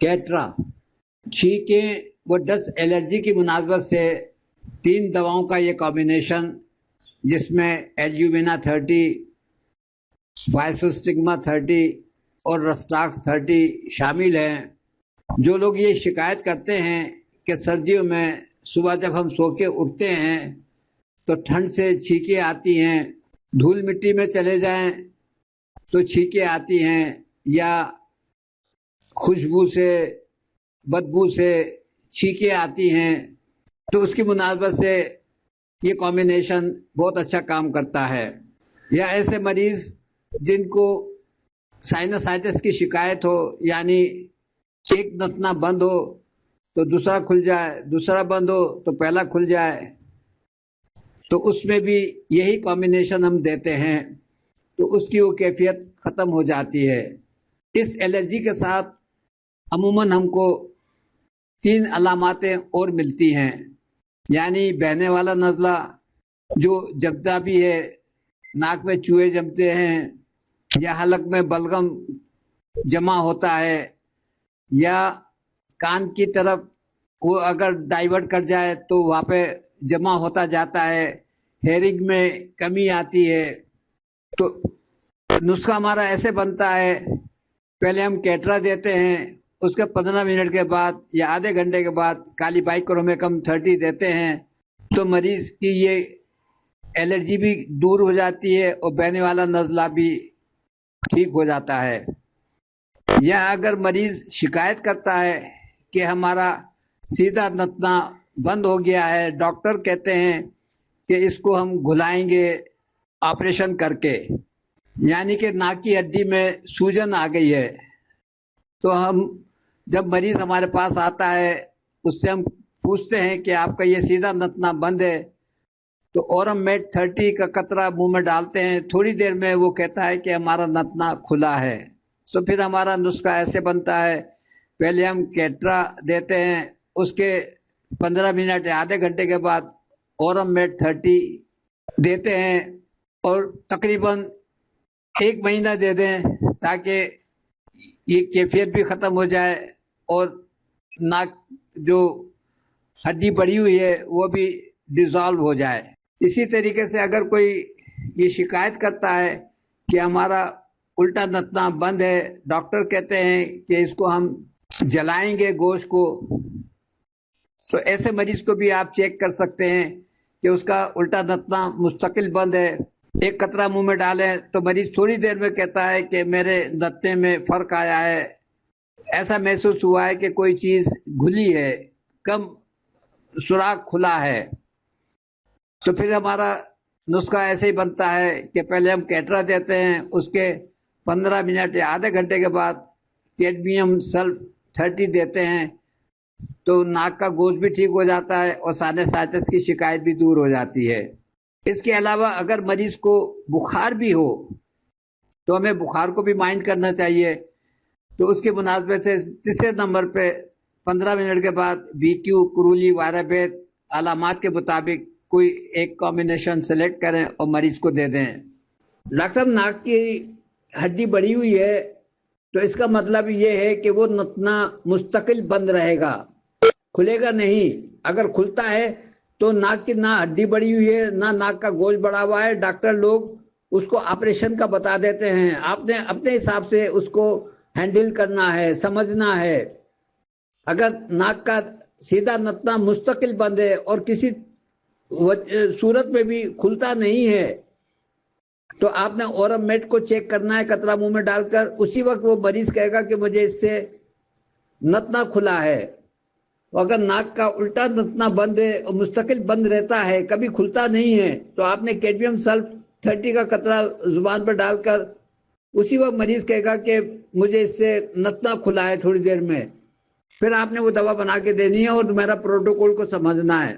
کیٹرا، چھینکیں و dust allergy کی مناسبت سے 3 دواؤں کا یہ کمبینیشن، جس میں ایلیومنا 30، فائسوسٹگما 30 اور رسٹاکس 30 شامل ہیں۔ جو لوگ یہ شکایت کرتے ہیں کہ سردیوں میں صبح جب ہم سو کے اٹھتے ہیں تو ٹھنڈ سے چھینکیں آتی ہیں، دھول مٹی میں چلے جائیں تو چھینکیں آتی ہیں، یا خوشبو سے بدبو سے چھینکیں آتی ہیں، تو اس کی مناسبت سے یہ کمبینیشن بہت اچھا کام کرتا ہے۔ یا ایسے مریض جن کو سائنسائٹس کی شکایت ہو، یعنی ایک نتنا بند ہو تو دوسرا کھل جائے، دوسرا بند ہو تو پہلا کھل جائے، تو اس میں بھی یہی کمبینیشن ہم دیتے ہیں، تو اس کی وہ کیفیت ختم ہو جاتی ہے۔ اس الرجی کے ساتھ عموماً ہم کو 3 علاماتیں اور ملتی ہیں، یعنی بہنے والا نزلہ جو جمتا بھی ہے، ناک میں چوہے جمتے ہیں، یا حلق میں بلغم جمع ہوتا ہے، یا کان کی طرف وہ اگر ڈائیورٹ کر جائے تو وہاں پہ جمع ہوتا جاتا ہے، ہیئرنگ میں کمی آتی ہے۔ تو نسخہ ہمارا ایسے بنتا ہے، پہلے ہم کیٹرا دیتے ہیں، اس کے 15 منٹ کے بعد یا آدھے گھنٹے کے بعد کالی بائیکرومیکم 30 دیتے ہیں، تو مریض کی یہ الرجی بھی دور ہو جاتی ہے اور بہنے والا نزلہ بھی ٹھیک ہو جاتا ہے۔ یا اگر مریض شکایت کرتا ہے کہ ہمارا سیدھا نتنا بند ہو گیا ہے، ڈاکٹر کہتے ہیں کہ اس کو ہم گھلائیں گے آپریشن کر کے، یعنی کہ ناک کی ہڈی میں سوجن آ گئی ہے، تو ہم جب مریض ہمارے پاس آتا ہے اس سے ہم پوچھتے ہیں کہ آپ کا یہ سیدھا نتنا بند ہے، تو اورم میٹ 30 کا قطرہ منہ میں ڈالتے ہیں، تھوڑی دیر میں وہ کہتا ہے کہ ہمارا نتنا کھلا ہے۔ تو پھر ہمارا نسخہ ایسے بنتا ہے، پہلے ہم کیٹرا دیتے ہیں، اس کے 15 منٹ یا آدھے گھنٹے کے بعد اورم میٹ 30 دیتے ہیں، اور تقریباً 1 مہینہ دے دیں تاکہ یہ کیفیت بھی ختم ہو جائے اور ناک جو ہڈی بڑھی ہوئی ہے وہ بھی ڈیزالو ہو جائے۔ اسی طریقے سے اگر کوئی یہ شکایت کرتا ہے کہ ہمارا الٹا نتنا بند ہے، ڈاکٹر کہتے ہیں کہ اس کو ہم جلائیں گے گوشت کو، تو ایسے مریض کو بھی آپ چیک کر سکتے ہیں کہ اس کا الٹا نتنا مستقل بند ہے۔ ایک قطرہ منہ میں ڈالیں تو مریض تھوڑی دیر میں کہتا ہے کہ میرے نتنے میں فرق آیا ہے، ایسا محسوس ہوا ہے کہ کوئی چیز گھلی ہے، کم سوراخ کھلا ہے۔ تو پھر ہمارا نسخہ ایسے ہی بنتا ہے کہ پہلے ہم کیٹرا دیتے ہیں، اس کے 15 منٹ یا آدھے گھنٹے کے بعد کیڈمیم سلف 30 دیتے ہیں، تو ناک کا گوشت بھی ٹھیک ہو جاتا ہے اور سائنسائٹس کی شکایت بھی دور ہو جاتی ہے۔ اس کے علاوہ اگر مریض کو بخار بھی ہو تو ہمیں بخار کو بھی مائنڈ کرنا چاہیے، تو اس کے مناسبت سے تیسرے نمبر پہ 15 منٹ کے بعد BQ، کرولی، وائرابیت علامات کے مطابق کوئی ایک کمبینیشن سلیکٹ کریں اور مریض کو دے دیں۔ ڈاکٹر صاحب، ناک کی ہڈی بڑھی ہوئی ہے تو اس کا مطلب یہ ہے کہ وہ نتنا مستقل بند رہے گا، کھلے گا نہیں۔ اگر کھلتا ہے تو ناک کی نہ ہڈی بڑھی ہوئی ہے نہ ناک کا گوشت بڑا ہوا ہے، ڈاکٹر لوگ اس کو آپریشن کا بتا دیتے ہیں۔ آپ نے اپنے حساب سے اس کو ہینڈل کرنا ہے، سمجھنا ہے۔ اگر ناک کا سیدھا نتنا مستقل بند ہے اور کسی صورت میں بھی کھلتا نہیں ہے، تو آپ نے اورم میٹ کو چیک کرنا ہے قطرہ منہ میں ڈال کر۔ اسی وقت وہ مریض کہے گا کہ مجھے اس سے نتنا کھلا ہے۔ اگر ناک کا الٹا نتنا بند ہے اور مستقل بند رہتا ہے، کبھی کھلتا نہیں ہے، تو آپ نے کیڈمیم سلف 30 کا قطرہ زبان پر ڈال کر اسی وقت مریض کہے گا کہ مجھے اس سے نتنا کھلا ہے تھوڑی دیر میں، پھر آپ نے وہ دوا بنا کے دینی ہے اور میرا پروٹوکول کو سمجھنا ہے۔